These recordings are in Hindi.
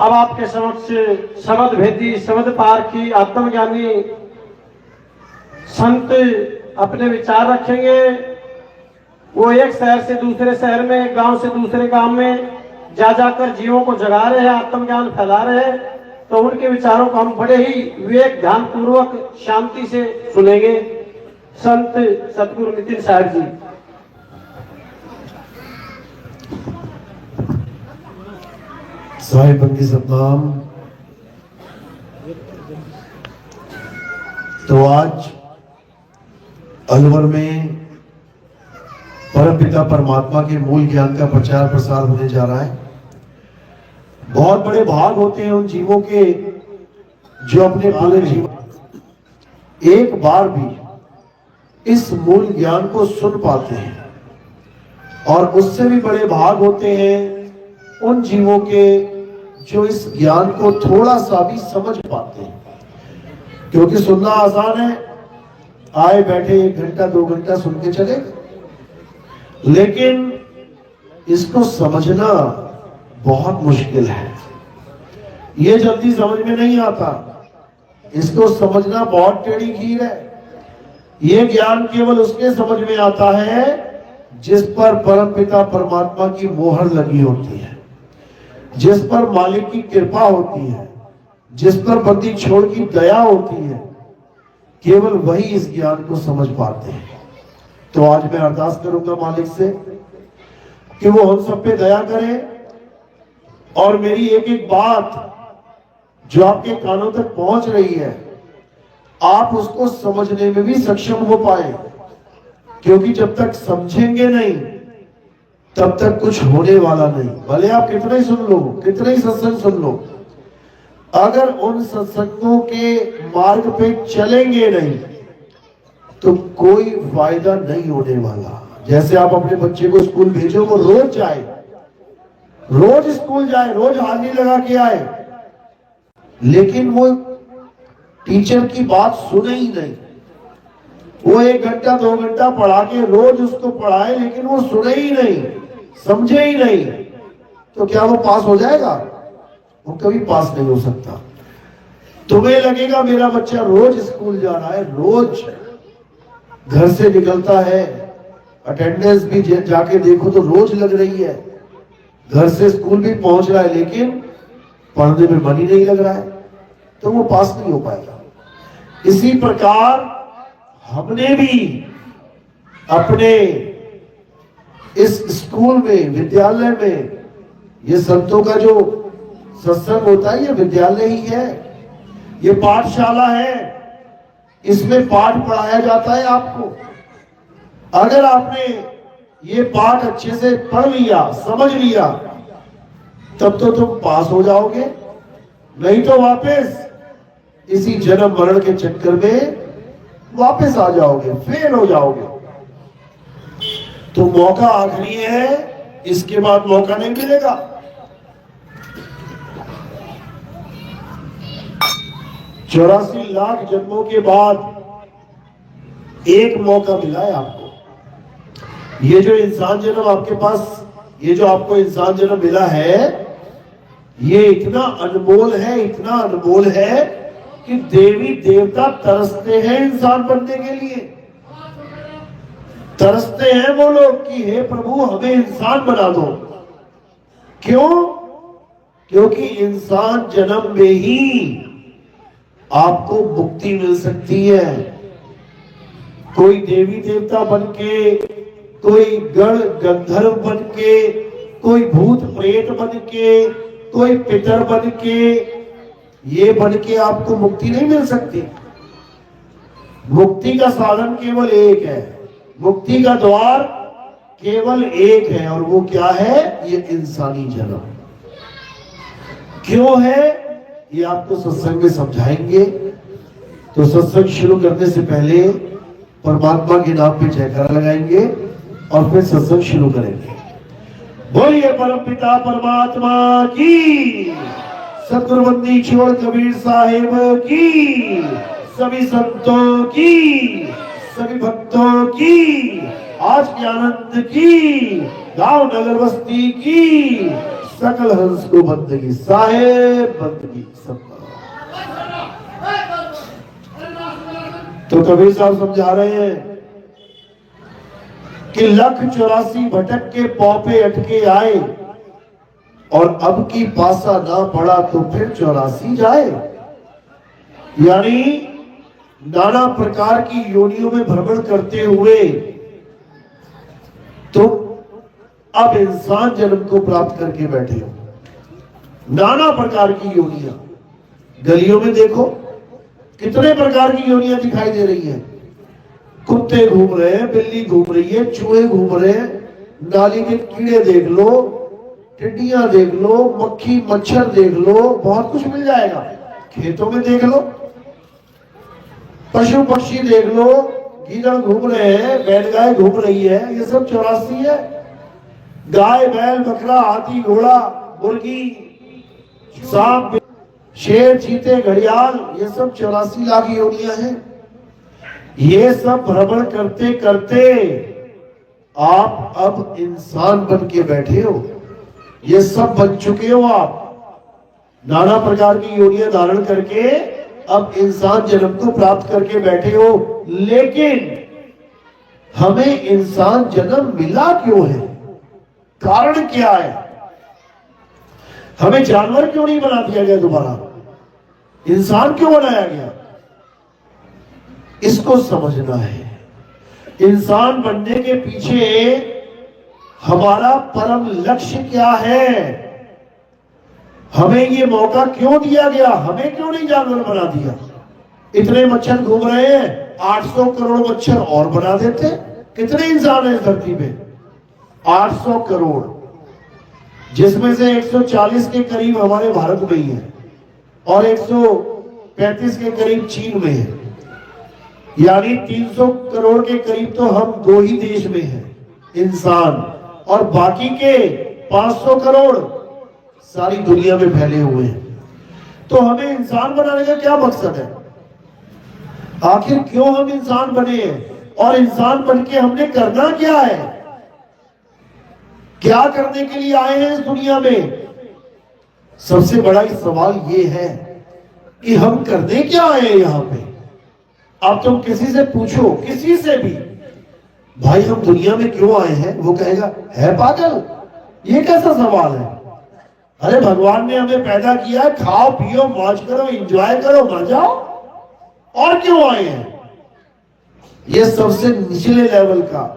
अब आपके समक्ष शब्द भेदी शब्द पार की आत्मज्ञानी संत अपने विचार रखेंगे। वो एक शहर से दूसरे शहर में, गांव से दूसरे गांव में जा जाकर जीवों को जगा रहे हैं, आत्मज्ञान फैला रहे हैं। तो उनके विचारों को हम बड़े ही विवेक ध्यान पूर्वक शांति से सुनेंगे। संत सतगुरु नितिन साहब जी। साहिब की सतनाम। तो आज अलवर में परमपिता परमात्मा के मूल ज्ञान का प्रचार प्रसार होने जा रहा है। बहुत बड़े भाग होते हैं उन जीवों के जो अपने पूरे जीवन एक बार भी इस मूल ज्ञान को सुन पाते हैं, और उससे भी बड़े भाग होते हैं उन जीवों के जो इस ज्ञान को थोड़ा सा भी समझ पाते हैं। क्योंकि सुनना आसान है, आए बैठे 1 घंटा 2 घंटा सुन के चले, लेकिन इसको समझना बहुत मुश्किल है। ये जल्दी समझ में नहीं आता, इसको समझना बहुत टेढ़ी खीर है। ये ज्ञान केवल उसके समझ में आता है जिस पर परमपिता परमात्मा की मोहर लगी होती है, जिस पर मालिक की कृपा होती है, जिस पर बंदी छोड़ की दया होती है। केवल वही इस ज्ञान को समझ पाते हैं। तो आज मैं अरदास करूंगा मालिक से कि वो हम सब पे दया करे, और मेरी एक एक बात जो आपके कानों तक पहुंच रही है आप उसको समझने में भी सक्षम हो पाए। क्योंकि जब तक समझेंगे नहीं तब तक कुछ होने वाला नहीं। भले आप कितना ही सुन लो, कितना ही सत्संग सुन लो, अगर उन सत्संगों के मार्ग पे चलेंगे नहीं तो कोई फायदा नहीं होने वाला। जैसे आप अपने बच्चे को स्कूल भेजो, वो रोज जाए, रोज स्कूल जाए, रोज हाजिरी लगा के आए, लेकिन वो टीचर की बात सुने ही नहीं। वो 1 घंटा 2 घंटा पढ़ा के रोज उसको पढ़ाए, लेकिन वो सुने ही नहीं, समझे ही नहीं, तो क्या वो पास हो जाएगा? वो कभी पास नहीं हो सकता। तुम्हें लगेगा मेरा बच्चा रोज स्कूल जा रहा है, रोज घर से निकलता है, अटेंडेंस भी जाके देखो तो रोज लग रही है, घर से स्कूल भी पहुंच रहा है, लेकिन पढ़ने में मन ही नहीं लग रहा है, तो वो पास नहीं हो पाएगा। इसी प्रकार हमने भी अपने इस स्कूल में, विद्यालय में, ये संतों का जो सत्संग होता है ये विद्यालय ही है, ये पाठशाला है, इसमें पाठ पढ़ाया जाता है आपको। अगर आपने ये पाठ अच्छे से पढ़ लिया, समझ लिया, तब तो तुम पास हो जाओगे, नहीं तो वापस इसी जन्म मरण के चक्कर में वापस आ जाओगे, फेल हो जाओगे। तो मौका आखिरी है, इसके बाद मौका नहीं मिलेगा। 84 लाख जन्मों के बाद एक मौका मिला है आपको। ये जो इंसान जन्म आपके पास, ये जो आपको इंसान जन्म मिला है, ये इतना अनमोल है, इतना अनमोल है कि देवी देवता तरसते हैं इंसान बनने के लिए। तरसते हैं वो लोग कि हे प्रभु हमें इंसान बना दो। क्यों? क्योंकि इंसान जन्म में ही आपको मुक्ति मिल सकती है। कोई देवी देवता बनके, कोई गण गंधर्व बनके, कोई भूत प्रेत बनके, कोई पितर बनके, ये बनके आपको मुक्ति नहीं मिल सकती। मुक्ति का साधन केवल एक है, मुक्ति का द्वार केवल एक है, और वो क्या है? ये इंसानी जन्म। क्यों है ये आपको सत्संग में समझाएंगे। तो सत्संग शुरू करने से पहले परमात्मा के नाम पे जयकारा लगाएंगे और फिर सत्संग शुरू करेंगे। बोलिए परमपिता परमात्मा की, सतगुरु बंदी छोड़ कबीर साहिब की, सभी संतों की, सभी भक्तों की, आज के आनंद की, गांव नगर बस्ती की, सकल हंस को बंदगी, साहेब बंदगी सब। तो कबीर साहब समझा रहे हैं कि 1,84 भटक के पौपे अटके आए, और अब की पासा ना पड़ा तो फिर 84 जाए। यानी नाना प्रकार की योनियों में भ्रमण करते हुए तो अब इंसान जन्म को प्राप्त करके बैठे हो। नाना प्रकार की योनियां, गलियों में देखो कितने प्रकार की योनियां दिखाई दे रही हैं। कुत्ते घूम रहे हैं, बिल्ली घूम रही है, चूहे घूम रहे हैं, नाली के कीड़े देख लो, टिड्डियां देख लो, मक्खी मच्छर देख लो, बहुत कुछ मिल जाएगा। खेतों में देख लो, पशु पक्षी देख लो, गीदड़ घूम रहे हैं, बैलगाय घूम रही है, ये सब 84 है। गाय बैल बकरा हाथी घोड़ा मुर्गी सांप शेर चीते घड़ियाल, ये सब 84 लाख योनियां हैं। ये सब भ्रमण करते करते आप अब इंसान बन के बैठे हो, ये सब बन चुके हो आप। नाना प्रकार की योनियां धारण करके अब इंसान जन्म को प्राप्त करके बैठे हो। लेकिन हमें इंसान जन्म मिला क्यों है, कारण क्या है? हमें जानवर क्यों नहीं बना दिया गया, दोबारा इंसान क्यों बनाया गया? इसको समझना है। इंसान बनने के पीछे हमारा परम लक्ष्य क्या है, हमें ये मौका क्यों दिया गया, हमें क्यों नहीं जानवर बना दिया? इतने मच्छर घूम रहे हैं, 800 करोड़ मच्छर और बना देते। कितने इंसान हैं इस धरती पे? 800 करोड़, जिसमें से 140 के करीब हमारे भारत में ही है और 135 के करीब चीन में है। यानी 300 करोड़ के करीब तो हम दो ही देश में हैं इंसान, और बाकी के 500 करोड़ सारी दुनिया में फैले हुए हैं। तो हमें इंसान बनाने का क्या मकसद है? आखिर क्यों हम इंसान बने हैं, और इंसान बन के हमने करना क्या है? क्या करने के लिए आए हैं इस दुनिया में? सबसे बड़ा सवाल ये है कि हम करने क्या आए हैं यहां पे। अब तुम किसी से पूछो, किसी से भी, भाई हम दुनिया में क्यों आए हैं, वो कहेगा है पागल, ये कैसा सवाल है? अरे भगवान ने हमें पैदा किया, खाओ पियो मौज करो एंजॉय करो मर जाओ, और क्यों आए हैं? ये सबसे निचले लेवल का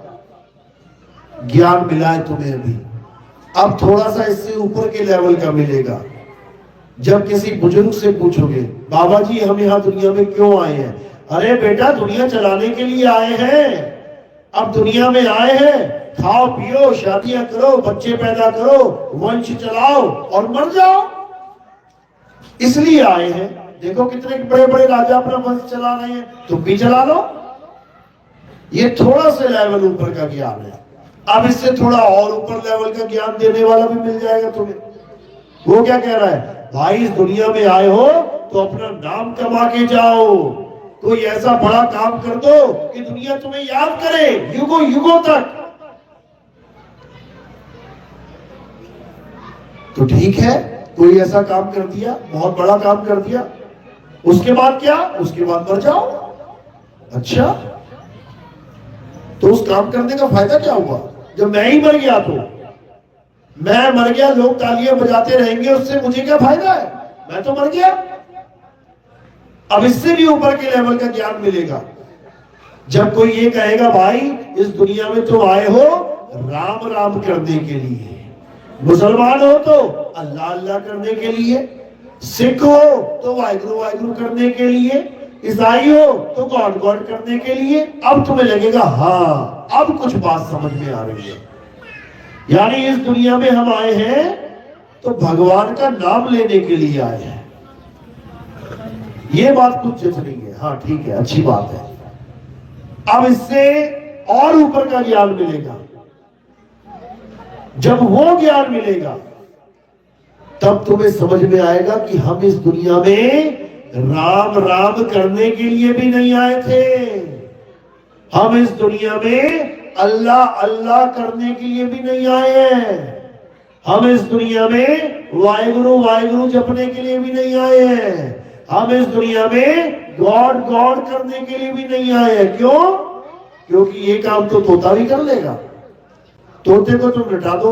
ज्ञान मिला है तुम्हें अभी। अब थोड़ा सा इससे ऊपर के लेवल का मिलेगा जब किसी बुजुर्ग से पूछोगे, बाबा जी हम यहाँ दुनिया में क्यों आए हैं? अरे बेटा दुनिया चलाने के लिए आए हैं। अब दुनिया में आए हैं, खाओ पियो शादियां करो बच्चे पैदा करो वंश चलाओ और मर जाओ, इसलिए आए हैं। देखो कितने बड़े बड़े राजा अपना वंश चला रहे हैं, तुम भी चला लो। ये थोड़ा सा लेवल ऊपर का ज्ञान है। अब इससे थोड़ा और ऊपर लेवल का ज्ञान देने वाला भी मिल जाएगा तुम्हें। वो क्या कह रहा है, भाई इस दुनिया में आए हो तो अपना नाम कमा के जाओ, कोई ऐसा बड़ा काम कर दो कि दुनिया तुम्हें याद करे युगों युगों तक। तो ठीक है, कोई ऐसा काम कर दिया, बहुत बड़ा काम कर दिया, उसके बाद क्या? उसके बाद मर जाओ। अच्छा, तो उस काम करने का फायदा क्या हुआ? जब मैं ही मर गया तो मैं मर गया, लोग तालियां बजाते रहेंगे, उससे मुझे क्या फायदा है? मैं तो मर गया। अब इससे भी ऊपर के लेवल का ज्ञान मिलेगा जब कोई ये कहेगा, भाई इस दुनिया में तुम आए हो राम राम करने के लिए, मुसलमान हो तो अल्लाह अल्लाह करने के लिए, सिख हो तो वाहिगुरु वाहिगुरु करने के लिए, ईसाई हो तो गॉड गॉड करने के लिए। अब तुम्हें लगेगा हाँ अब कुछ बात समझ में आ रही है। यानी इस दुनिया में हम आए हैं तो भगवान का नाम लेने के लिए आए हैं। ये बात कुछ जच रही है, हाँ ठीक है, अच्छी बात है। अब इससे और ऊपर का ज्ञान मिलेगा। जब वो ज्ञान मिलेगा तब तुम्हें समझ में आएगा कि हम इस दुनिया में राम राम करने के लिए भी नहीं आए थे, हम इस दुनिया में अल्लाह अल्लाह करने के लिए भी नहीं आए हैं, हम इस दुनिया में वाहिगुरु वाहिगुरु जपने के लिए भी नहीं आए हैं। हम इस दुनिया में गॉड गॉड करने के लिए भी नहीं आए हैं। क्यों? क्योंकि ये काम तो तोता भी कर लेगा। तोते को तुम लिटा दो,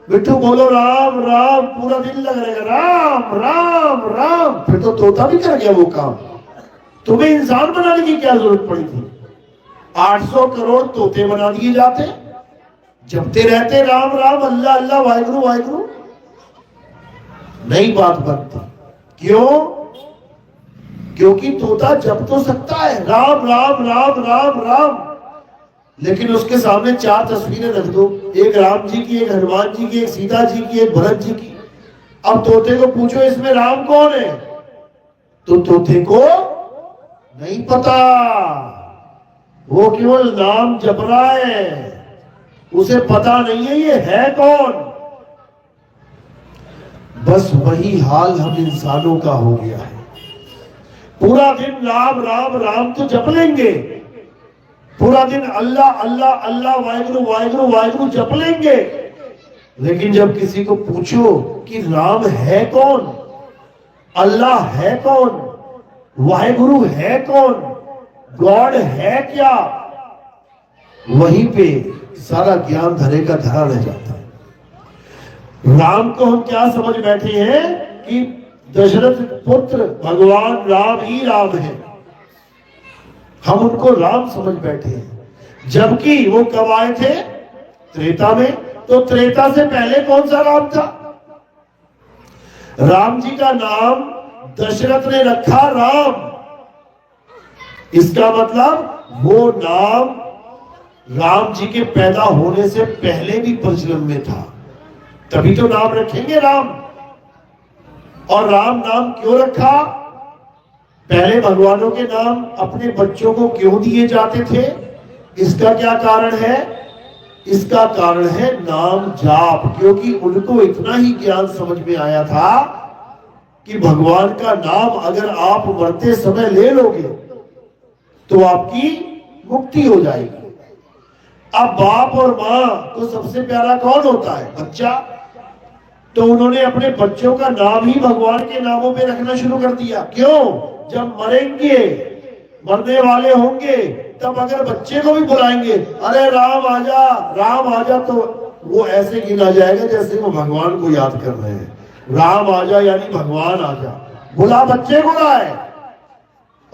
मिट्टू बोलो राम राम, पूरा दिन लग रहेगा राम राम राम, फिर तो तोता भी कर गया वो काम। तुम्हें इंसान बनाने की क्या जरूरत पड़ी थी? 800 करोड़ तोते बना दिए जाते, जपते रहते राम राम अल्लाह अल्लाह वाहिगुरु वाहिगुरु, नहीं बात बनती। क्यों? क्योंकि तोता जप तो सकता है राम राम राम राम राम, लेकिन उसके सामने 4 तस्वीरें रख दो, एक राम जी की, एक हनुमान जी की, एक सीता जी की, एक भरत जी की। अब तोते को पूछो इसमें राम कौन है, तो तोते को नहीं पता, वो केवल नाम जप रहा है, उसे पता नहीं है ये है कौन। बस वही हाल हम इंसानों का हो गया है। पूरा दिन राम राम राम तो जप लेंगे, पूरा दिन अल्लाह अल्लाह अल्लाह वाहिगुरु वाहिगुरु वाहिगुरु जप लेंगे, लेकिन जब किसी को पूछो कि राम है कौन, अल्लाह है कौन, वाहिगुरु है कौन, गॉड है क्या, वहीं पे सारा ज्ञान धरे का धरा रह जाता है। राम को हम क्या समझ बैठे हैं कि दशरथ पुत्र भगवान राम ही राम है, हम उनको राम समझ बैठे हैं। जबकि वो कब आए थे? त्रेता में। तो त्रेता से पहले कौन सा राम था? राम जी का नाम दशरथ ने रखा राम, इसका मतलब वो नाम राम जी के पैदा होने से पहले भी प्रचलन में था, तभी तो नाम रखेंगे राम। और राम नाम क्यों रखा? पहले भगवानों के नाम अपने बच्चों को क्यों दिए जाते थे? इसका क्या कारण है? इसका कारण है नाम जाप, क्योंकि उनको इतना ही ज्ञान समझ में आया था कि भगवान का नाम अगर आप मरते समय ले लोगे तो आपकी मुक्ति हो जाएगी। अब बाप और मां को सबसे प्यारा कौन होता है? बच्चा। तो उन्होंने अपने बच्चों का नाम ही भगवान के नामों पे रखना शुरू कर दिया। क्यों? जब मरेंगे, मरने वाले होंगे, तब अगर बच्चे को भी बुलाएंगे, अरे राम आजा, तो वो ऐसे गिना जाएगा जैसे वो भगवान को याद कर रहे हैं। राम आजा यानी भगवान आजा। बुला बच्चे को रहा है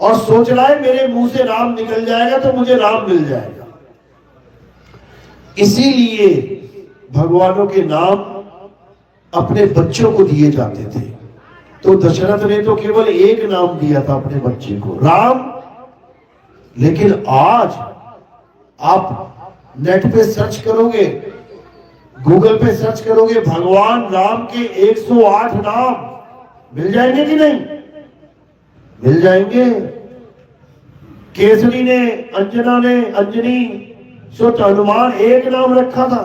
और सोच रहा है मेरे मुंह से राम निकल जाएगा तो मुझे राम मिल जाएगा। इसीलिए भगवानों के नाम अपने बच्चों को दिए जाते थे। तो दशरथ ने तो केवल एक नाम दिया था अपने बच्चे को, राम। लेकिन आज आप नेट पे सर्च करोगे, गूगल पे सर्च करोगे, भगवान राम के 108 नाम मिल जाएंगे कि नहीं? मिल जाएंगे। केसरी ने, अंजना ने, अंजनी सोच हनुमान एक नाम रखा था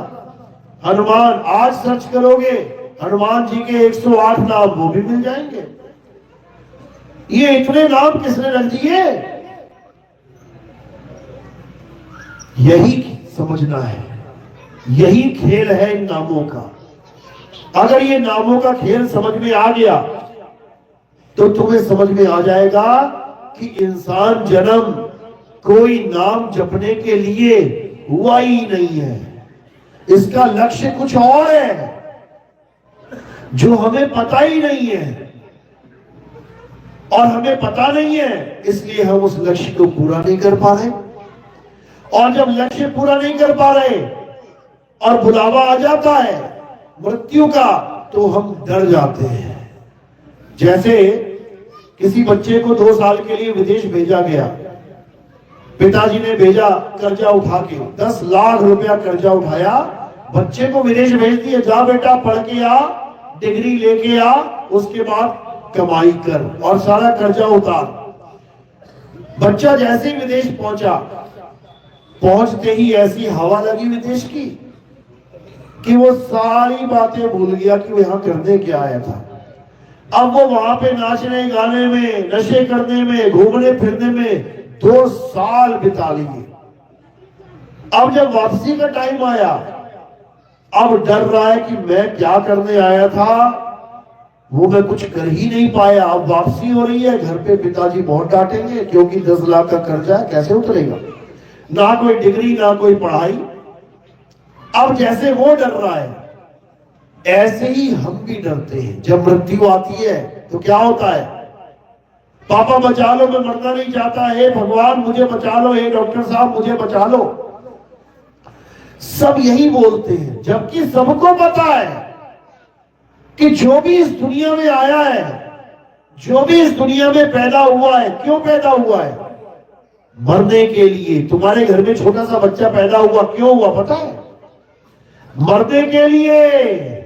हनुमान। आज सर्च करोगे हनुमान जी के 108 नाम, वो भी मिल जाएंगे। ये इतने नाम किसने रख दिए? यही समझना है, यही खेल है इन नामों का। अगर ये नामों का खेल समझ में आ गया तो तुम्हें समझ में आ जाएगा कि इंसान जन्म कोई नाम जपने के लिए हुआ ही नहीं है। इसका लक्ष्य कुछ और है जो हमें पता ही नहीं है, और हमें पता नहीं है इसलिए हम उस लक्ष्य को पूरा नहीं कर पा रहे। और जब लक्ष्य पूरा नहीं कर पा रहे और बुलावा आ जाता है मृत्यु का, तो हम डर जाते हैं। जैसे किसी बच्चे को 2 साल के लिए विदेश भेजा गया, पिताजी ने भेजा कर्जा उठा के, 10 लाख रुपया कर्जा उठाया, बच्चे को विदेश भेज दिया, जा बेटा पढ़ के आ, डिग्री लेके आ, उसके बाद कमाई कर और सारा कर्जा उतार। बच्चा जैसे ही विदेश पहुंचा, पहुंचते ही ऐसी हवा लगी विदेश की कि वो सारी बातें भूल गया कि वो यहां करने क्या आया था। अब वो वहां पे नाचने गाने में, नशे करने में, घूमने फिरने में 2 साल बिता लिए। अब जब वापसी का टाइम आया अब डर रहा है कि मैं क्या करने आया था वो मैं कुछ कर ही नहीं पाया। अब वापसी हो रही है, घर पे पिताजी बहुत डांटेंगे क्योंकि 10 लाख का कर्जा है, कैसे उतरेगा, ना कोई डिग्री ना कोई पढ़ाई। अब जैसे वो डर रहा है ऐसे ही हम भी डरते हैं। जब मृत्यु आती है तो क्या होता है, पापा बचा लो, मैं मरना नहीं चाहता, हे भगवान मुझे बचा लो, हे डॉक्टर साहब मुझे बचा लो। सब यही बोलते हैं, जबकि सबको पता है कि जो भी इस दुनिया में आया है, जो भी इस दुनिया में पैदा हुआ है, क्यों पैदा हुआ है, मरने के लिए। तुम्हारे घर में छोटा सा बच्चा पैदा हुआ, क्यों हुआ पता है, मरने के लिए।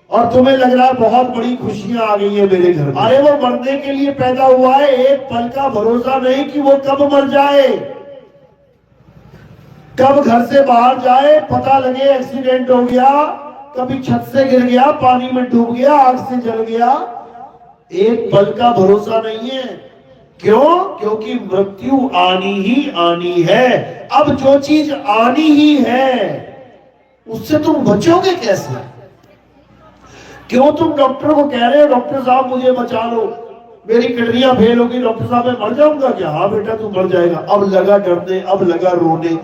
और तुम्हें लग रहा है बहुत बड़ी खुशियां आ गई है मेरे घर में, अरे वो मरने के लिए पैदा हुआ है, एक पल का भरोसा नहीं कि वो कब मर जाए, कब घर से बाहर जाए, पता लगे एक्सीडेंट हो गया, कभी छत से गिर गया, पानी में डूब गया, आग से जल गया, एक पल का भरोसा नहीं है। क्यों? क्योंकि मृत्यु आनी ही आनी है। अब जो चीज आनी ही है उससे तुम बचोगे कैसे? क्यों तुम डॉक्टर को कह रहे हो डॉक्टर साहब मुझे बचा लो, मेरी किडनियां फेल होगी, डॉक्टर साहब मैं मर जाऊंगा क्या? हाँ बेटा तू मर जाएगा। अब लगा डरने, अब लगा रोने।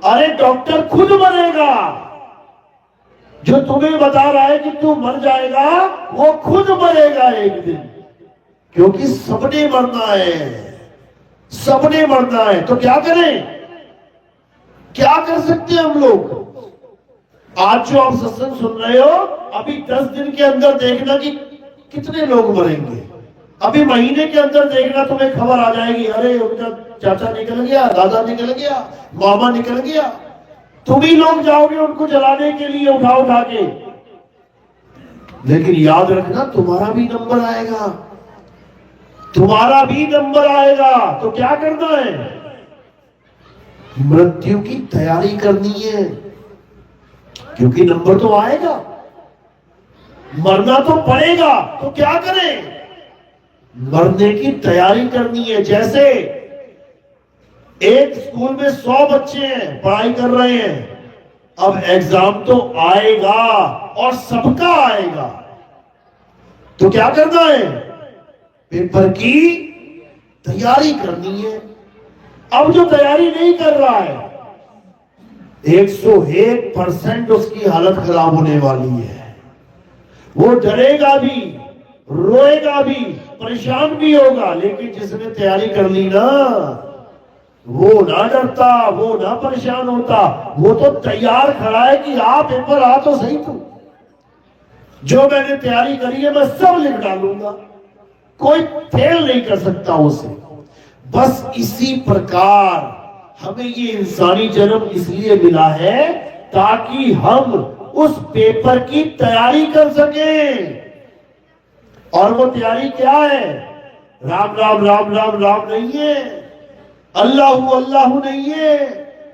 अरे डॉक्टर खुद मरेगा, जो तुम्हें बता रहा है कि तू मर जाएगा वो खुद मरेगा एक दिन, क्योंकि सबने मरना है, सबने मरना है। तो क्या करें, क्या कर सकते हैं हम लोग? आज जो आप सत्संग सुन रहे हो, अभी 10 दिन के अंदर देखना कि कितने लोग मरेंगे। अभी महीने के अंदर देखना तुम्हें खबर आ जाएगी, अरे उनका चाचा निकल गया, दादा निकल गया, मामा निकल गया। तुम ही लोग जाओगे उनको जलाने के लिए उठा उठा के। लेकिन याद रखना तुम्हारा भी नंबर आएगा, तुम्हारा भी नंबर आएगा। तो क्या करना है, मृत्यु की तैयारी करनी है, क्योंकि नंबर तो आएगा, मरना तो पड़ेगा। तो क्या करें, मरने की तैयारी करनी है। जैसे एक स्कूल में 100 बच्चे हैं, पढ़ाई कर रहे हैं, अब एग्जाम तो आएगा और सबका आएगा, तो क्या करना है, पेपर की तैयारी करनी है। अब जो तैयारी नहीं कर रहा है 101% उसकी हालत खराब होने वाली है। वो डरेगा भी, रोएगा भी, परेशान भी होगा। लेकिन जिसने तैयारी कर ली ना, वो ना डरता, वो ना परेशान होता, वो तो तैयार खड़ा है कि आ पेपर आ तो सही तू, जो मैंने तैयारी करी है मैं सब लिख डालूंगा, कोई फेल नहीं कर सकता उसे। बस इसी प्रकार हमें ये इंसानी जन्म इसलिए मिला है ताकि हम उस पेपर की तैयारी कर सकें। और वो तैयारी क्या है, राम राम राम राम राम नहीं है, अल्लाहू अल्लाहू नहीं है,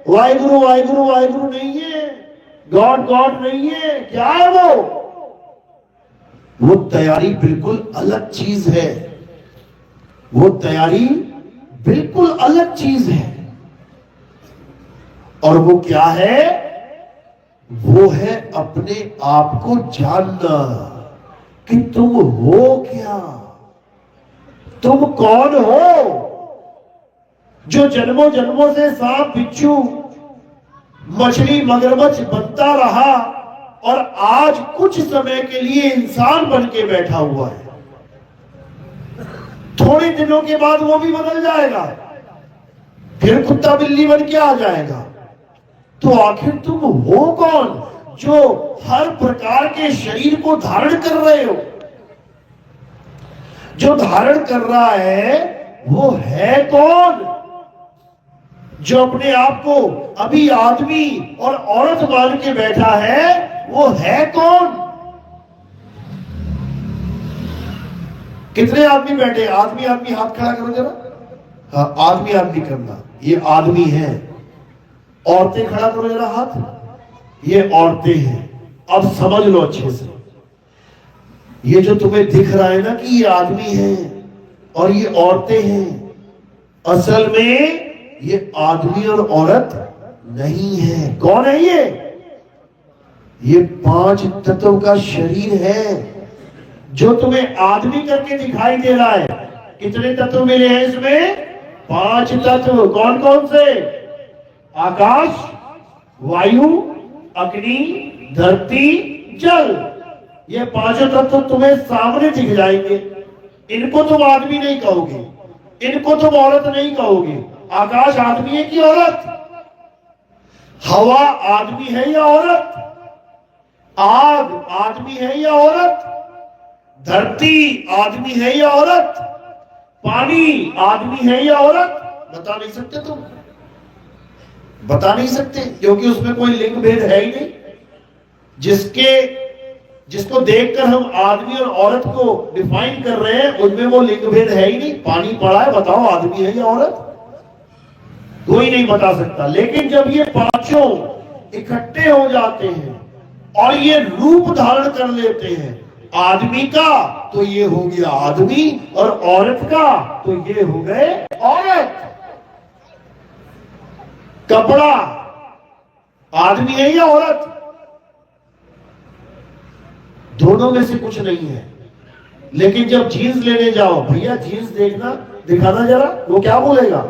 वाहिगुरु वाहिगुरु वाहिगुरु नहीं है, गॉड गॉड नहीं है। क्या है वो तैयारी बिल्कुल अलग चीज है, वो तैयारी बिल्कुल अलग चीज है। और वो क्या है, वो है अपने आप को जानना कि तुम हो क्या, तुम कौन हो, जो जन्मों जन्मों से सांप बिच्छू मछली मगरमच्छ बनता रहा और आज कुछ समय के लिए इंसान बन के बैठा हुआ है। थोड़े दिनों के बाद वो भी बदल जाएगा, फिर कुत्ता बिल्ली बन के आ जाएगा। तो आखिर तुम हो कौन, जो हर प्रकार के शरीर को धारण कर रहे हो? जो धारण कर रहा है वो है कौन? जो अपने आप को अभी आदमी और औरत मान के बैठा है वो है कौन? कितने आदमी बैठे? आदमी आदमी हाथ खड़ा करो जरा। हाँ, आदमी आदमी करना, ये आदमी है। औरतें खड़ा करो जरा हाथ, ये औरतें हैं। अब समझ लो अच्छे से, ये जो तुम्हें दिख रहा है ना कि ये आदमी है और ये औरतें हैं, असल में ये आदमी और औरत नहीं है। कौन है ये 5 तत्व का शरीर है जो तुम्हें आदमी करके दिखाई दे रहा है। कितने तत्व मिले हैं इसमें? 5 तत्व। कौन कौन से? आकाश, वायु, अग्नि, धरती, जल। ये 5 तत्व तुम्हें सामने दिख जाएंगे। इनको तुम आदमी नहीं कहोगे, इनको तुम औरत नहीं कहोगे। आकाश आदमी है कि औरत? हवा आदमी है या औरत? आग आदमी है या औरत? धरती आदमी है या औरत? पानी आदमी है या औरत? बता नहीं सकते तुम, बता नहीं सकते, क्योंकि उसमें कोई लिंग भेद है ही नहीं। जिसको देखकर हम आदमी और औरत को डिफाइन कर रहे हैं, उनमें वो लिंग भेद है ही नहीं। पानी पड़ा है, बताओ आदमी है या औरत? कोई नहीं बता सकता। लेकिन जब ये पांचों इकट्ठे हो जाते हैं और ये रूप धारण कर लेते हैं, आदमी का तो ये हो गया आदमी, और औरत का तो ये हो गए औरत। कपड़ा आदमी है या औरत? दोनों में से कुछ नहीं है। लेकिन जब जीन्स लेने जाओ, भैया जीन्स देखना, दिखाना जरा, वो क्या बोलेगा?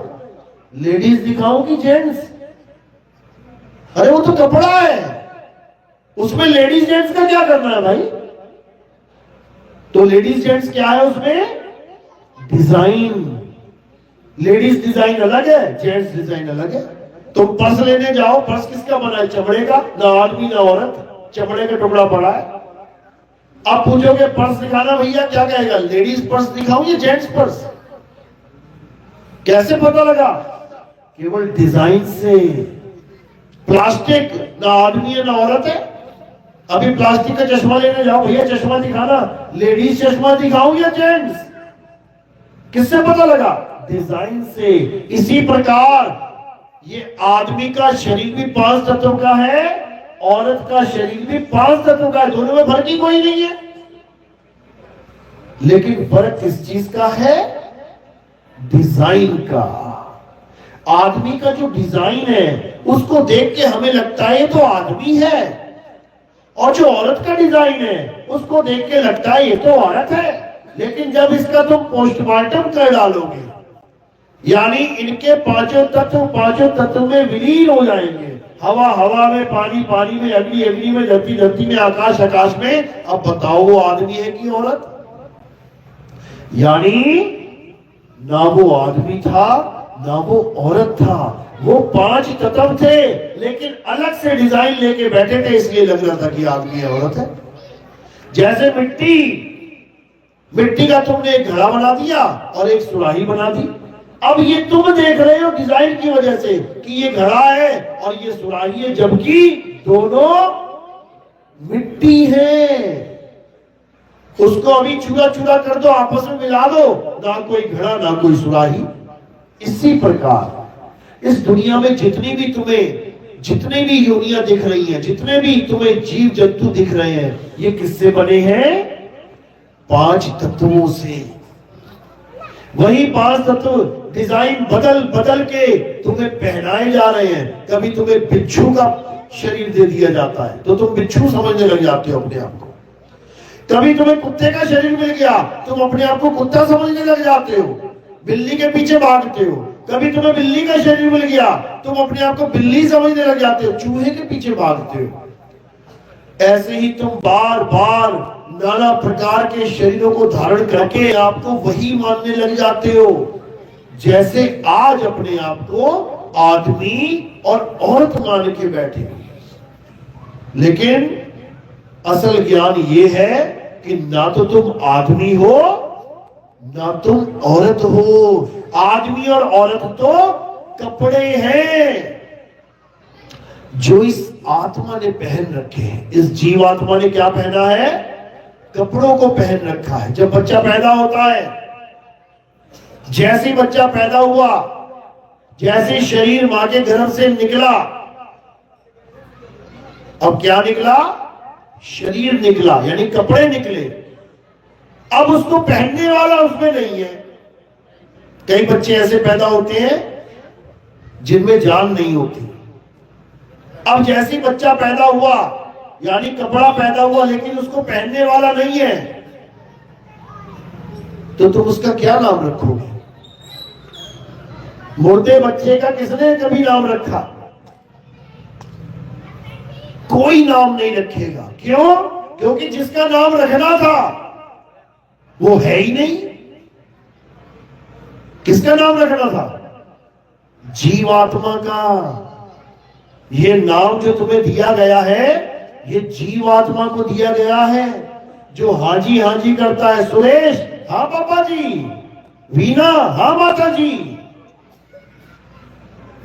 लेडीज दिखाऊं कि जेंट्स? अरे वो तो कपड़ा है, उसमें लेडीज जेंट्स का क्या करना है भाई? तो लेडीज जेंट्स क्या है उसमें? डिजाइन। लेडीज डिजाइन अलग है, जेंट्स डिजाइन अलग है। तुम पर्स लेने जाओ, पर्स किसका बना है? चमड़े का। ना आदमी ना औरत, चमड़े का टुकड़ा पड़ा है। अब पूछोगे पर्स दिखाना भैया, क्या कहेगा? लेडीज पर्स दिखाऊं या जेंट्स पर्स? कैसे पता लगा? केवल डिजाइन से। प्लास्टिक ना आदमी है ना औरत है। अभी प्लास्टिक का चश्मा लेने जाओ, भैया चश्मा दिखाना, लेडीज चश्मा दिखाऊं या जेंट्स? किससे पता लगा? डिजाइन से। इसी प्रकार ये आदमी का शरीर भी 5 तत्वों का है, औरत का शरीर भी 5 तत्वों का है। दोनों में फर्क ही कोई नहीं है। लेकिन फर्क किस चीज का है? डिजाइन का। आदमी का जो डिजाइन है उसको देख के हमें लगता है ये तो आदमी है, और जो औरत का डिजाइन है उसको देख के लगता है ये तो औरत है। लेकिन जब इसका तुम पोस्टमार्टम कर डालोगे, यानी इनके पांचों तत्व में विलीन हो जाएंगे। हवा हवा में, पानी पानी में, अग्नि अग्नि में, धरती धरती में, आकाश आकाश में। अब बताओ वो आदमी है कि औरत? यानी ना वो आदमी था ना वो औरत था, वो 5 तत्व थे, लेकिन अलग से डिजाइन लेके बैठे थे, इसलिए लग रहा था कि आदमी है औरत है। जैसे मिट्टी का तुमने एक घड़ा बना दिया और एक सुराही बना दी। अब ये तुम देख रहे हो डिजाइन की वजह से कि ये घड़ा है और ये सुराही है, जबकि दोनों मिट्टी है। उसको अभी चूरा चूरा कर दो, आपस में मिला दो, ना कोई घड़ा ना कोई सुराही। इसी प्रकार इस दुनिया में जितनी भी योनियां दिख रही हैं, जितने भी तुम्हें जीव जंतु दिख रहे हैं, ये किससे बने हैं? 5 तत्वों से। वही 5 तत्व डिजाइन बदल बदल के तुम्हें पहनाए जा रहे हैं। कभी तुम्हें बिच्छू का शरीर दे दिया जाता है तो तुम बिच्छू समझने लग जाते हो अपने आप को। कभी तुम्हें कुत्ते का शरीर मिल गया, तुम अपने आप को कुत्ता समझने लग जाते हो, बिल्ली के पीछे भागते हो। कभी तुम्हें बिल्ली का शरीर मिल गया, तुम अपने आप को बिल्ली समझने लग जाते हो, चूहे के पीछे भागते हो। ऐसे ही तुम बार बार नाना प्रकार के शरीरों को धारण करके आपको वही मानने लग जाते हो, जैसे आज अपने आप को आदमी और औरत मान के बैठे। लेकिन असल ज्ञान ये है कि ना तो तुम आदमी हो ना तुम औरत हो। आदमी और औरत तो कपड़े हैं जो इस आत्मा ने पहन रखे हैं। इस जीवात्मा ने क्या पहना है? कपड़ों को पहन रखा है। जब बच्चा पैदा होता है, जैसे बच्चा पैदा हुआ, जैसे शरीर मां के गर्भ से निकला, अब क्या निकला? शरीर निकला, यानी कपड़े निकले। अब उसको पहनने वाला उसमें नहीं है। कई बच्चे ऐसे पैदा होते हैं जिनमें जान नहीं होती। अब जैसे बच्चा पैदा हुआ, यानी कपड़ा पैदा हुआ लेकिन उसको पहनने वाला नहीं है, तो तुम उसका क्या नाम रखोगे? मुर्दे बच्चे का किसने कभी नाम रखा? कोई नाम नहीं रखेगा। क्यों? क्योंकि जिसका नाम रखना था वो है ही नहीं। किसका नाम रखना था? जीवात्मा का। ये नाम जो तुम्हें दिया गया है, ये जीवात्मा को दिया गया है। जो हाजी हाजी करता है, सुरेश हाँ पापा जी, वीना हाँ माता जी,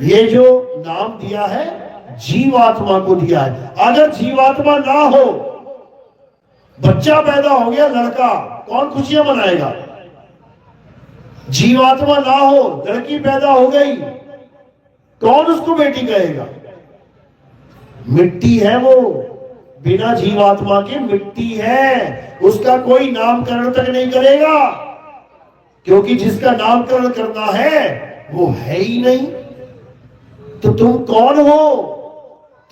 ये जो नाम दिया है जीवात्मा को दिया है। अगर जीवात्मा ना हो, बच्चा पैदा हो गया लड़का, कौन खुशियां मनाएगा? जीवात्मा ना हो, लड़की पैदा हो गई, कौन उसको बेटी कहेगा? मिट्टी है वो, बिना जीवात्मा के मिट्टी है, उसका कोई नामकरण तक नहीं करेगा, क्योंकि जिसका नामकरण करना है वो है ही नहीं। तो तुम कौन हो?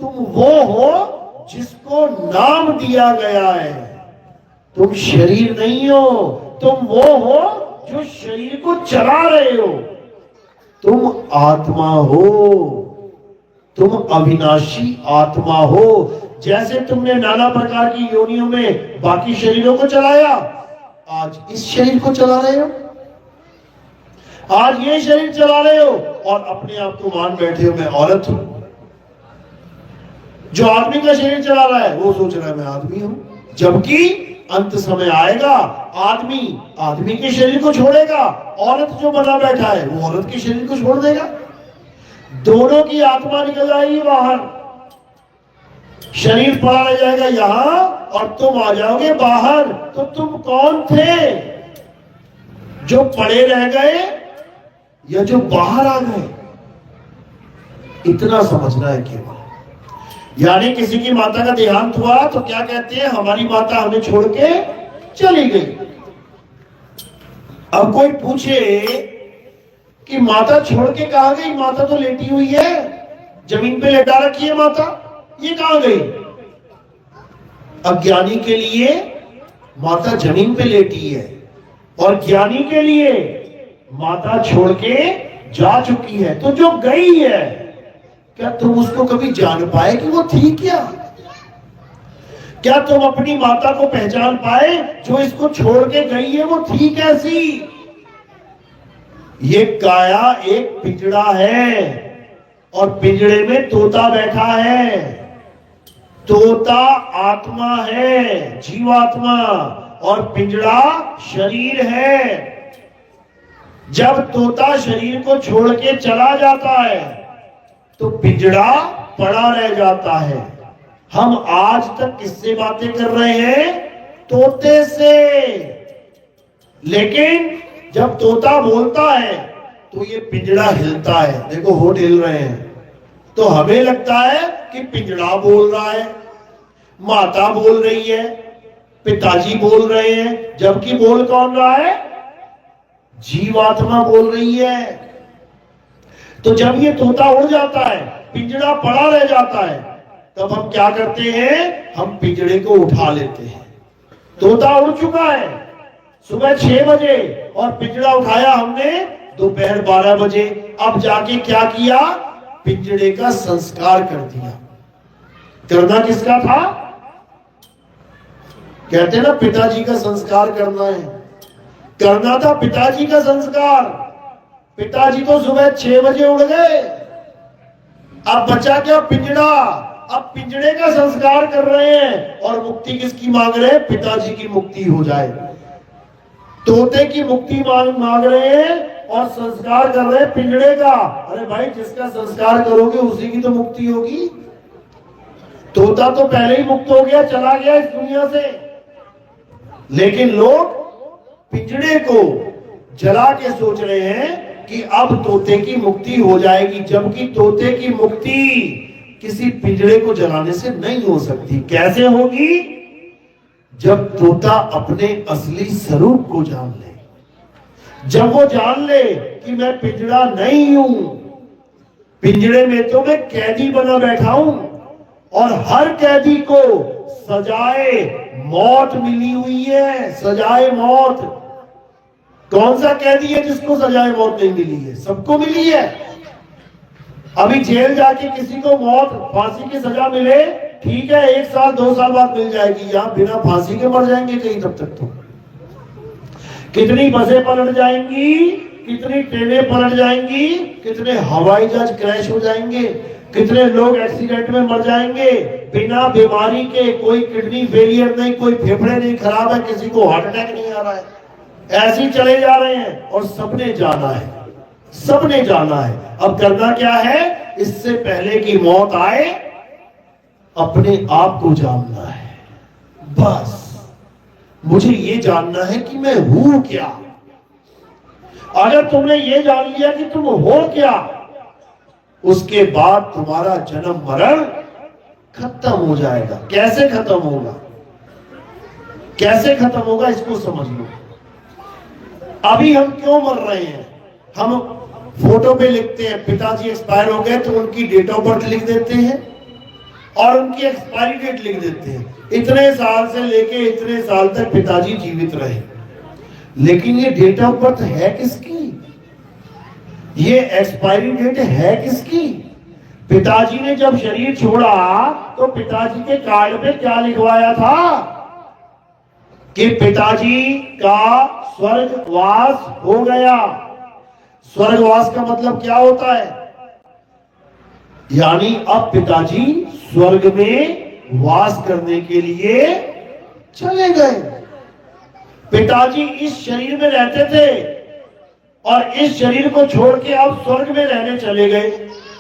तुम वो हो जिसको नाम दिया गया है। तुम शरीर नहीं हो, तुम वो हो जो शरीर को चला रहे हो। तुम आत्मा हो, तुम अविनाशी आत्मा हो। जैसे तुमने नाना प्रकार की योनियों में बाकी शरीरों को चलाया, आज इस शरीर को चला रहे हो, आज ये शरीर चला रहे हो और अपने आप को मान बैठे हो मैं औरत हूं। जो आदमी का शरीर चला रहा है वो सोच रहा है मैं आदमी हूं, जबकि अंत समय आएगा आदमी आदमी के शरीर को छोड़ेगा, औरत जो बना बैठा है वो औरत के शरीर को छोड़ देगा। दोनों की आत्मा निकल आएगी बाहर, शरीर पड़ा रह जाएगा यहां और तुम आ जाओगे बाहर। तो तुम कौन थे? जो पड़े रह गए या जो बाहर आ गए? इतना समझना है केवल। यानी किसी की माता का देहांत हुआ तो क्या कहते हैं? हमारी माता हमें छोड़ के चली गई। अब कोई पूछे कि माता छोड़ के कहां गई? माता तो लेटी हुई है, जमीन पे लेटा रखी है माता, ये कहां गई? अज्ञानी के लिए माता जमीन पे लेटी है और ज्ञानी के लिए माता छोड़ के जा चुकी है। तो जो गई है, क्या तुम उसको कभी जान पाए कि वो थी क्या? क्या तुम अपनी माता को पहचान पाए जो इसको छोड़ के गई है वो थी कैसी? ये काया एक पिंजड़ा है और पिंजड़े में तोता बैठा है। तोता आत्मा है, जीवात्मा, और पिंजड़ा शरीर है। जब तोता शरीर को छोड़ के चला जाता है तो पिंजड़ा पड़ा रह जाता है। हम आज तक किससे बातें कर रहे हैं? तोते से। लेकिन जब तोता बोलता है तो ये पिंजड़ा हिलता है। देखो होठ हिल रहे हैं, तो हमें लगता है कि पिंजड़ा बोल रहा है, माता बोल रही है, पिताजी बोल रहे हैं, जबकि बोल कौन रहा है? जीवात्मा बोल रही है। तो जब ये तोता उड़ जाता है, पिंजड़ा पड़ा रह जाता है, तब हम क्या करते हैं? हम पिंजड़े को उठा लेते हैं। तोता उड़ चुका है सुबह 6 बजे और पिंजड़ा उठाया हमने दोपहर 12 बजे। अब जाके क्या किया? पिंजड़े का संस्कार कर दिया। करना किसका था? कहते ना पिताजी का संस्कार करना है, करना था पिताजी का संस्कार। पिताजी तो सुबह 6 बजे उड़ गए, अब बचा क्या? पिंजड़ा। अब पिंजड़े का संस्कार कर रहे हैं और मुक्ति किसकी मांग रहे हैं? पिताजी की मुक्ति हो जाए। तोते की मुक्ति मांग रहे हैं और संस्कार कर रहे हैं पिंजड़े का। अरे भाई, जिसका संस्कार करोगे उसी की तो मुक्ति होगी। तोता तो पहले ही मुक्त हो गया, चला गया इस दुनिया से, लेकिन लोग पिंजड़े को जला के सोच रहे हैं कि अब तोते की मुक्ति हो जाएगी, जबकि तोते की मुक्ति किसी पिंजड़े को जलाने से नहीं हो सकती। कैसे होगी? जब तोता अपने असली स्वरूप को जान ले। जब वो जान ले कि मैं पिंजड़ा नहीं हूं, पिंजड़े में तो मैं कैदी बना बैठा हूं और हर कैदी को सजाए मौत मिली हुई है, सजाए मौत। कौन सा कैदी है जिसको सजाए मौत नहीं मिली है? सबको मिली है। अभी जेल जाके किसी को मौत फांसी की सजा मिले, ठीक है, 1 साल 2 साल बाद मिल जाएगी। यहां बिना फांसी के मर जाएंगे कहीं तब तक तो। कितनी बसें पलट जाएंगी, कितनी ट्रेनें पलट जाएंगी, कितने हवाई जहाज क्रैश हो जाएंगे, कितने लोग एक्सीडेंट में मर जाएंगे बिना बीमारी के। कोई किडनी फेलियर नहीं, कोई फेफड़े नहीं खराब है, किसी को हार्ट अटैक नहीं आ रहा है, ऐसे ही चले जा रहे हैं। और सबने जाना है, सबने जाना है। अब करना क्या है? इससे पहले कि मौत आए अपने आप को जानना है। बस मुझे ये जानना है कि मैं हूं क्या। अगर तुमने ये जान लिया कि तुम हो क्या, उसके बाद तुम्हारा जन्म मरण खत्म हो जाएगा। कैसे खत्म होगा? कैसे खत्म होगा इसको समझ लो। अभी हम क्यों मर रहे हैं? हम फोटो पे लिखते हैं पिताजी एक्सपायर हो गए तो उनकी डेट ऑफ बर्थ लिख देते हैं और उनकी एक्सपायरी डेट लिख देते हैं। इतने साल से लेके इतने साल तक पिताजी जीवित रहे, लेकिन ये डेट ऑफ बर्थ है किसकी? ये एक्सपायरी डेट है किसकी? पिताजी ने जब शरीर छोड़ा तो पिताजी के कार्ड पे क्या लिखवाया था कि पिताजी का स्वर्गवास हो गया। स्वर्गवास का मतलब क्या होता है? यानी अब पिताजी स्वर्ग में वास करने के लिए चले गए। पिताजी इस शरीर में रहते थे और इस शरीर को छोड़ के अब स्वर्ग में रहने चले गए,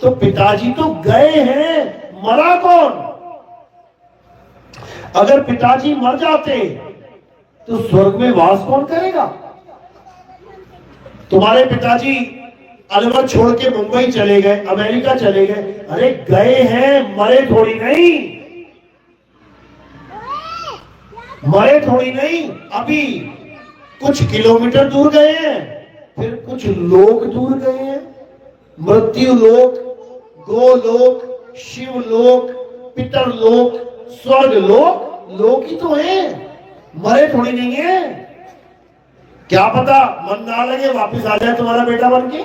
तो पिताजी तो गए हैं, मरा कौन? अगर पिताजी मर जाते तो स्वर्ग में वास कौन करेगा? तुम्हारे पिताजी अलवर छोड़ के मुंबई चले गए, अमेरिका चले गए, अरे गए हैं, मरे थोड़ी नहीं, मरे थोड़ी नहीं। अभी कुछ किलोमीटर दूर गए हैं, फिर कुछ लोक दूर गए हैं। मृत्यु लोक, गोलोक, शिवलोक, पितरलोक, स्वर्ग लोक, लोक ही तो है, मरे थोड़ी नहीं है। क्या पता मन ना लगे वापिस आ जाए तुम्हारा बेटा बन के,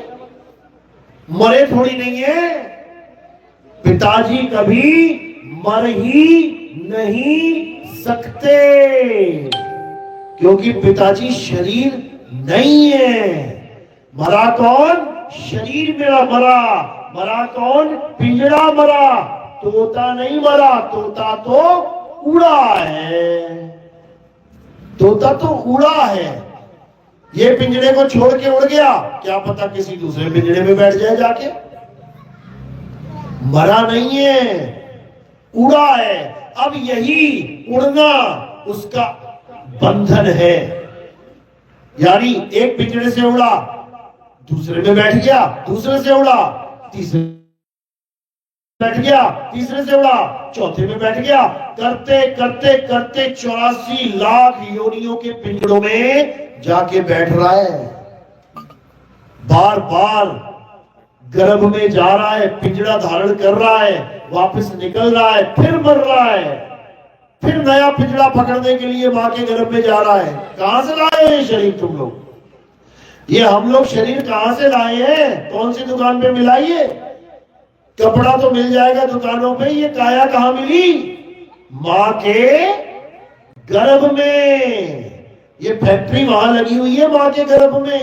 मरे थोड़ी नहीं है। पिताजी कभी मर ही नहीं सकते, क्योंकि पिताजी शरीर नहीं है। मरा कौन? शरीर मेरा मरा। मरा कौन? पिंजड़ा मरा, तोता नहीं मरा। तोता तो उड़ा है, तोता तो उड़ा है। ये पिंजड़े को छोड़ के उड़ गया, क्या पता किसी दूसरे पिंजड़े में बैठ जाए जाके। मरा नहीं है, उड़ा है। अब यही उड़ना उसका बंधन है। यानी एक पिंजड़े से उड़ा, दूसरे में बैठ गया, दूसरे से उड़ा, तीसरे बैठ गया, तीसरे से उड़ा, चौथे में बैठ गया। करते करते करते 84 लाख योनियों के पिंजड़ों में जाके बैठ रहा है। बार बार गर्भ में जा रहा है, पिंजड़ा धारण कर रहा है, वापस निकल रहा है, फिर मर रहा है, फिर नया पिंजड़ा पकड़ने के लिए मां के गर्भ में जा रहा है। कहां से लाए हैं शरीर तुम लोग? ये हम लोग शरीर कहां से लाए हैं? कौन सी दुकान पे मिलाइए? कपड़ा तो मिल जाएगा दुकानों पे, ये काया कहां मिली? मां के गर्भ में। ये फैक्ट्री वहां लगी हुई है मां के गर्भ में,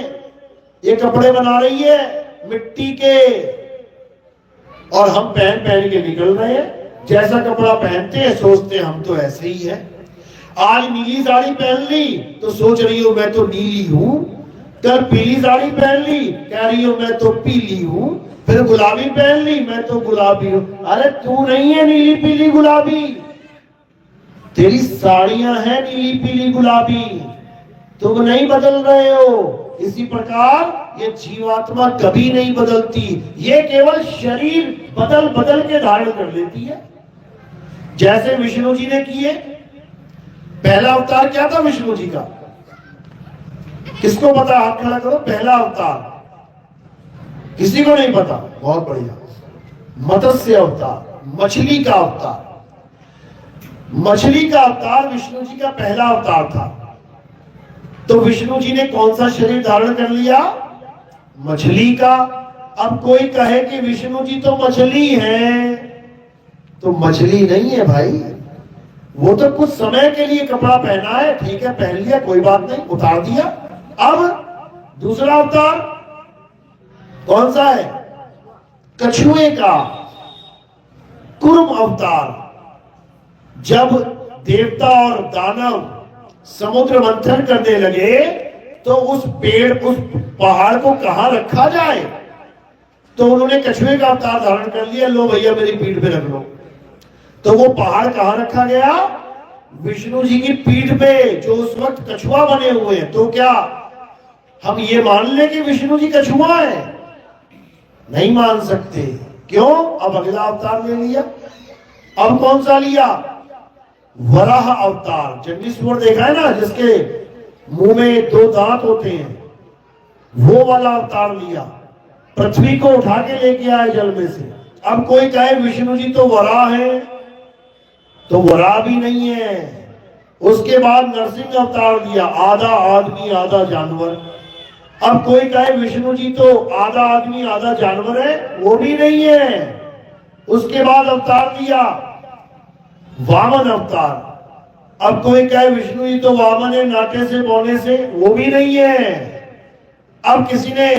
ये कपड़े बना रही है मिट्टी के, और हम पहन पहन के निकल रहे हैं। जैसा कपड़ा पहनते हैं सोचते हैं हम तो ऐसे ही है। आज नीली साड़ी पहन ली तो सोच रही हो मैं तो नीली हूं, कल पीली साड़ी पहन ली कह रही हो मैं तो पीली हूं, फिर गुलाबी पहन ली मैं तो गुलाबी हूं। अरे तू नहीं है नीली पीली गुलाबी, तेरी साड़ियां हैं नीली पीली गुलाबी, तुम नहीं बदल रहे हो। इसी प्रकार ये जीवात्मा कभी नहीं बदलती, ये केवल शरीर बदल बदल के धारण कर लेती है। जैसे विष्णु जी ने किए। पहला अवतार क्या था विष्णु जी का? किसको पता? हाथ खड़ा करो। पहला अवतार किसी को नहीं पता? बहुत बढ़िया। मत्स्य अवतार, मछली का अवतार। मछली का अवतार विष्णु जी का पहला अवतार था। तो विष्णु जी ने कौन सा शरीर धारण कर लिया? मछली का। अब कोई कहे कि विष्णु जी तो मछली हैं, तो मछली नहीं है भाई, वो तो कुछ समय के लिए कपड़ा पहना है, ठीक है, पहन लिया, कोई बात नहीं, उतार दिया। अब दूसरा अवतार कौन सा है? कछुए का, कुर्म अवतार। जब देवता और दानव समुद्र मंथन करने लगे तो उस पहाड़ को कहां रखा जाए, तो उन्होंने कछुए का अवतार धारण कर लिया। लो भैया मेरी पीठ पे रख लो। तो वो पहाड़ कहां रखा गया? विष्णु जी की पीठ पे, जो उस वक्त कछुआ बने हुए हैं। तो क्या हम ये मान लें कि विष्णु जी कछुआ है? नहीं मान सकते। क्यों? अब अगला अवतार ले लिया। अब कौन सा लिया? वराह अवतार। जंगली सुअर देखा है ना, जिसके मुंह में 2 दांत होते हैं, वो वाला अवतार लिया। पृथ्वी को उठा के लेके आए जल में से। अब कोई कहे विष्णु जी तो वराह है, तो वराह भी नहीं है। उसके बाद नरसिंह अवतार लिया, आधा आदमी आधा जानवर। अब कोई कहे विष्णु जी तो आधा आदमी आधा जानवर है, वो भी नहीं है। उसके बाद अवतार लिया वामन अवतार। अब कोई कहे विष्णु जी तो वामन है, नाटे से बौने से, वो भी नहीं है। अब किसी ने,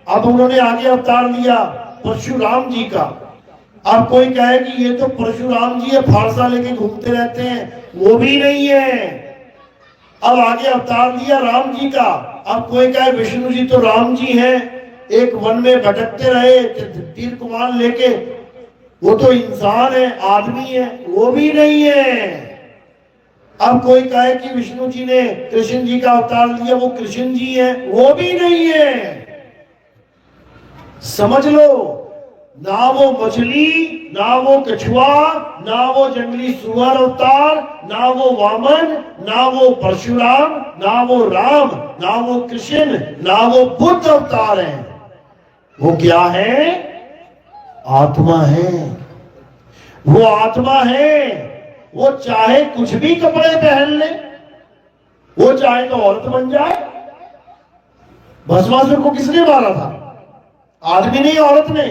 अब उन्होंने आगे अवतार लिया परशुराम जी का। अब कोई कहे कि ये तो परशुराम जी है, फारसा लेके घूमते रहते हैं, वो भी नहीं है। अब आगे अवतार लिया राम जी का। अब कोई कहे विष्णु जी तो राम जी हैं, एक वन में भटकते रहे तीर कमान लेके, वो तो इंसान है, आदमी है, वो भी नहीं है। अब कोई कहे कि विष्णु जी ने कृष्ण जी का अवतार लिया, वो कृष्ण जी है, वो भी नहीं है। समझ लो, ना वो मछली, ना वो कछुआ, ना वो जंगली सुअर अवतार, ना वो वामन, ना वो परशुराम, ना वो राम, ना वो कृष्ण, ना वो बुद्ध अवतार है। वो क्या है? आत्मा है। वो आत्मा है। वो चाहे कुछ भी कपड़े पहन ले, वो चाहे तो औरत बन जाए। भस्मासुर को किसने मारा था? आदमी नहीं, औरत ने।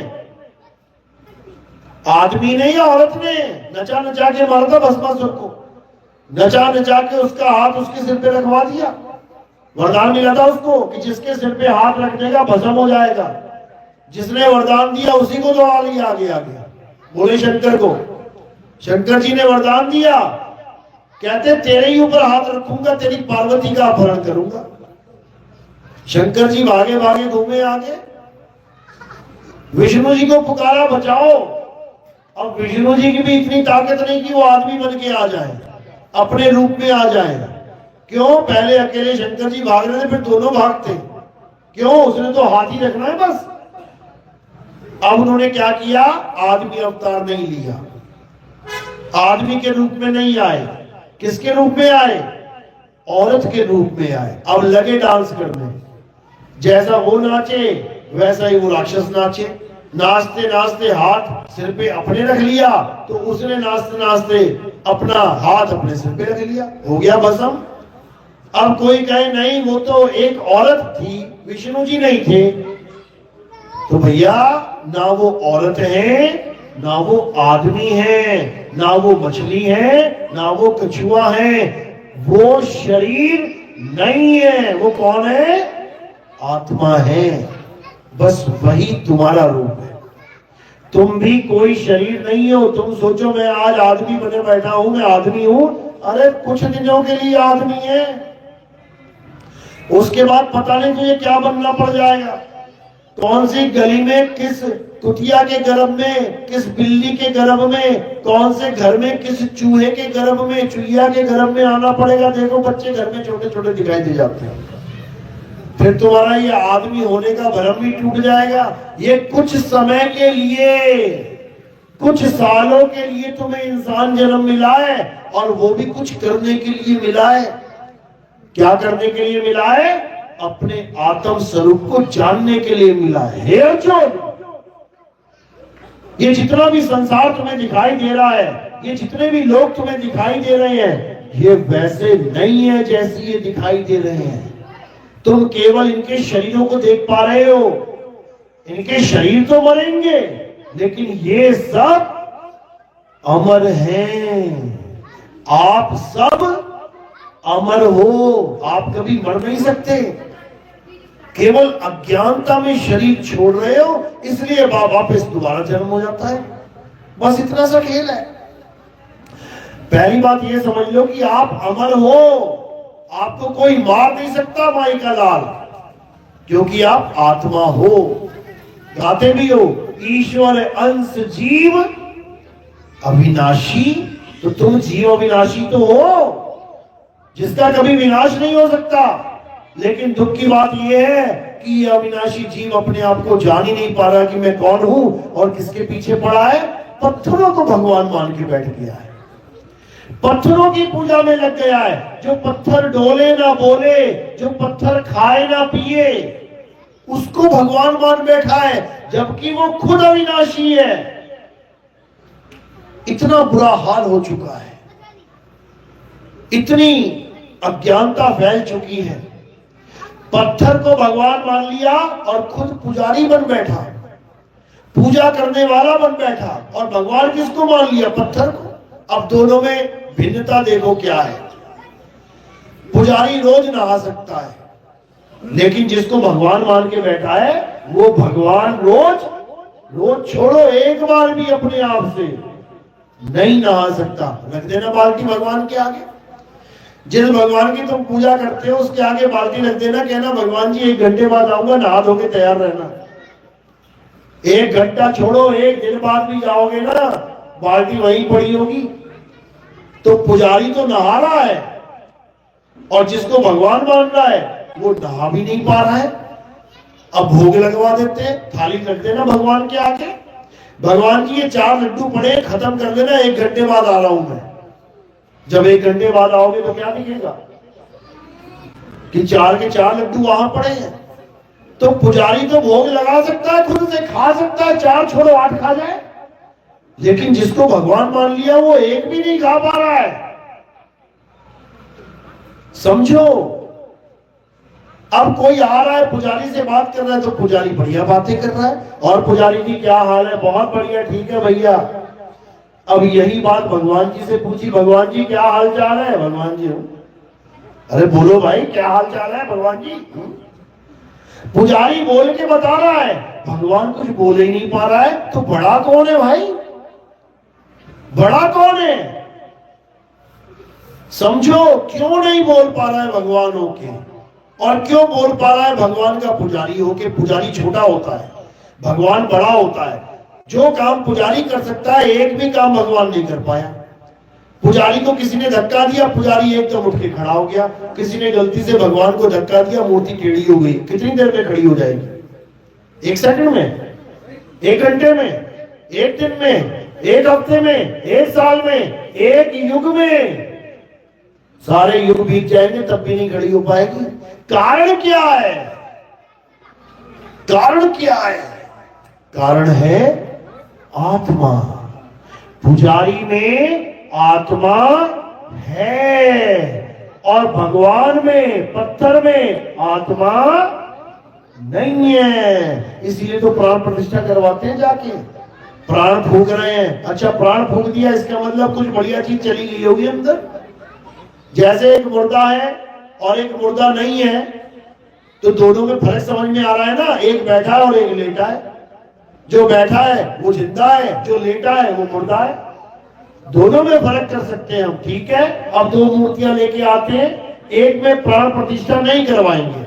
आदमी नहीं, औरत ने नचा नचा के मारा था भस्मासुर को। नचा नचा के उसका हाथ उसके सिर पे रखवा दिया। वरदान मिला था उसको कि जिसके सिर पे हाथ रख देगा भस्म हो जाएगा। जिसने वरदान दिया उसी को तो आगे आ गया। बोले शंकर को, शंकर जी ने वरदान दिया, कहते तेरे ही ऊपर हाथ रखूंगा, तेरी पार्वती का अपहरण करूंगा। शंकर जी भागे भागे घूमे आगे, विष्णु जी को पुकारा बचाओ। अब विष्णु जी की भी इतनी ताकत नहीं कि वो आदमी बन के आ जाए, अपने रूप में आ जाए। क्यों? पहले अकेले शंकर जी भाग रहे थे, फिर दोनों भागते। क्यों? उसने तो हाथ ही रखना है बस। अब उन्होंने क्या किया? आदमी अवतार नहीं लिया, आदमी के रूप में नहीं आए। किसके रूप में आए? औरत के रूप में आए। अब लगे डांस करने। जैसा वो नाचे वैसा ही वो राक्षस नाचे। नाचते नाचते हाथ सिर पे अपने रख लिया, तो उसने नाचते नाचते अपना हाथ अपने सिर पे रख लिया, हो गया भस्म। अब कोई कहे नहीं वो तो एक औरत थी, विष्णु जी नहीं थे। तो भैया ना वो औरत है, ना वो आदमी है, ना वो मछली है, ना वो कछुआ है। वो शरीर नहीं है। वो कौन है? आत्मा है। बस वही तुम्हारा रूप है। तुम भी कोई शरीर नहीं हो। तुम सोचो मैं आज आदमी बने बैठा हूं, मैं आदमी हूं। अरे कुछ दिनों के लिए आदमी है, उसके बाद पता नहीं तुझे क्या बनना पड़ जाएगा। कौन सी गली में, किस कुतिया के गर्भ में, किस बिल्ली के गर्भ में, कौन से घर में, किस चूहे के गर्भ में, चुहिया के गर्भ में आना पड़ेगा। देखो बच्चे घर में छोटे छोटे दिखाई दे जाते हैं। फिर तुम्हारा ये आदमी होने का भ्रम भी टूट जाएगा। ये कुछ समय के लिए, कुछ सालों के लिए तुम्हें इंसान जन्म मिला है, और वो भी कुछ करने के लिए मिला है। क्या करने के लिए मिला है? अपने आत्म स्वरूप को जानने के लिए मिला है। हे अर्जुन, ये जितना भी संसार तुम्हें दिखाई दे रहा है, ये जितने भी लोग तुम्हें दिखाई दे रहे हैं ये वैसे नहीं है जैसे ये दिखाई दे रहे हैं। तुम केवल इनके शरीरों को देख पा रहे हो, इनके शरीर तो मरेंगे लेकिन ये सब अमर हैं। आप सब अमर हो, आप कभी मर नहीं सकते। केवल अज्ञानता में शरीर छोड़ रहे हो, इसलिए वापस दोबारा जन्म हो जाता है। बस इतना सा खेल है। पहली बात ये समझ लो कि आप अमर हो, आपको कोई मार नहीं सकता माई का लाल, क्योंकि आप आत्मा हो। गाते भी हो ईश्वर अंश जीव अविनाशी, तो तुम जीव अविनाशी तो हो जिसका कभी विनाश नहीं हो सकता। लेकिन दुख की बात यह है कि ये अविनाशी जीव अपने आप को जान ही नहीं पा रहा कि मैं कौन हूं और किसके पीछे पड़ा है। पत्थरों को भगवान मान के बैठ गया है, पत्थरों की पूजा में लग गया है। जो पत्थर डोले ना बोले, जो पत्थर खाए ना पिए, उसको भगवान मान बैठा है, जबकि वो खुद अविनाशी है। इतना बुरा हाल हो चुका है, इतनी अज्ञानता फैल चुकी है। पत्थर को भगवान मान लिया और खुद पुजारी बन बैठा, पूजा करने वाला बन बैठा, और भगवान किसको मान लिया? पत्थर को। अब दोनों में भिन्नता देखो क्या है। पुजारी रोज नहा सकता है, लेकिन जिसको भगवान मान के बैठा है वो भगवान रोज छोड़ो एक बार भी अपने आप से नहीं नहा सकता। रख देना बाल्टी भगवान के आगे। जिस भगवान की तुम पूजा करते हो उसके आगे बाल्टी रख देना, कहना भगवान जी 1 घंटे बाद आऊंगा, नहा धोके तैयार रहना। 1 घंटा छोड़ो, 1 दिन बाद भी जाओगे ना, बाल्टी वहीं पड़ी होगी। तो पुजारी तो नहा रहा है और जिसको भगवान मान रहा है वो नहा भी नहीं पा रहा है। अब भोग लगवा देते हैं, थाली रख देना भगवान के आगे। भगवान जी ये 4 लड्डू पड़े, खत्म कर देना, 1 घंटे बाद आ रहा हूं मैं। जब 1 घंटे बाद आओगे तो क्या दिखेगा कि 4 के 4 लड्डू वहां पड़े हैं। तो पुजारी तो भोग लगा सकता है, खुद से खा सकता है, 4 छोड़ो 8 खा जाए, लेकिन जिसको भगवान मान लिया वो 1 भी नहीं खा पा रहा है। समझो। अब कोई आ रहा है पुजारी से बात कर रहा है तो पुजारी बढ़िया बातें कर रहा है, और पुजारी जी क्या हाल है? बहुत बढ़िया, ठीक है भैया। अब यही बात भगवान जी से पूछी, भगवान जी क्या हाल चाल है? भगवान जी अरे बोलो भाई क्या हाल चाल है भगवान जी? पुजारी बोल के बता रहा है, भगवान कुछ बोल ही नहीं पा रहा है। तो बड़ा कौन है भाई? बड़ा कौन है? समझो क्यों नहीं बोल पा रहा है भगवान होके, और क्यों बोल पा रहा है भगवान का पुजारी होके। पुजारी छोटा होता है, भगवान बड़ा होता है। जो काम पुजारी कर सकता है, एक भी काम भगवान नहीं कर पाया। पुजारी को किसी ने धक्का दिया, पुजारी एकदम उठ के खड़ा हो गया। किसी ने गलती से भगवान को धक्का दिया, मूर्ति टेढ़ी हो गई। कितनी देर में खड़ी हो जाएगी? 1 सेकंड में, 1 घंटे में, 1 दिन में, 1 हफ्ते में, 1 साल में, 1 युग में। सारे युग बीत जाएंगे तब भी नहीं खड़ी हो पाएगी। कारण क्या है? कारण क्या है? कारण है आत्मा। पुजारी में आत्मा है और भगवान में, पत्थर में आत्मा नहीं है। इसलिए तो प्राण प्रतिष्ठा करवाते हैं जाके। प्राण फूंक रहे हैं, अच्छा प्राण फूंक दिया इसका मतलब कुछ बढ़िया चीज चली गई होगी अंदर। जैसे एक मुर्दा है और एक मुर्दा नहीं है, तो दोनों में फर्क समझ में आ रहा है ना। एक बैठा है और एक लेटा है। जो बैठा है वो जिंदा है, जो लेटा है वो मुर्दा है। दोनों में फर्क कर सकते हैं हम, ठीक है। अब 2 मूर्तियां लेके आते हैं, एक में प्राण प्रतिष्ठा नहीं करवाएंगे,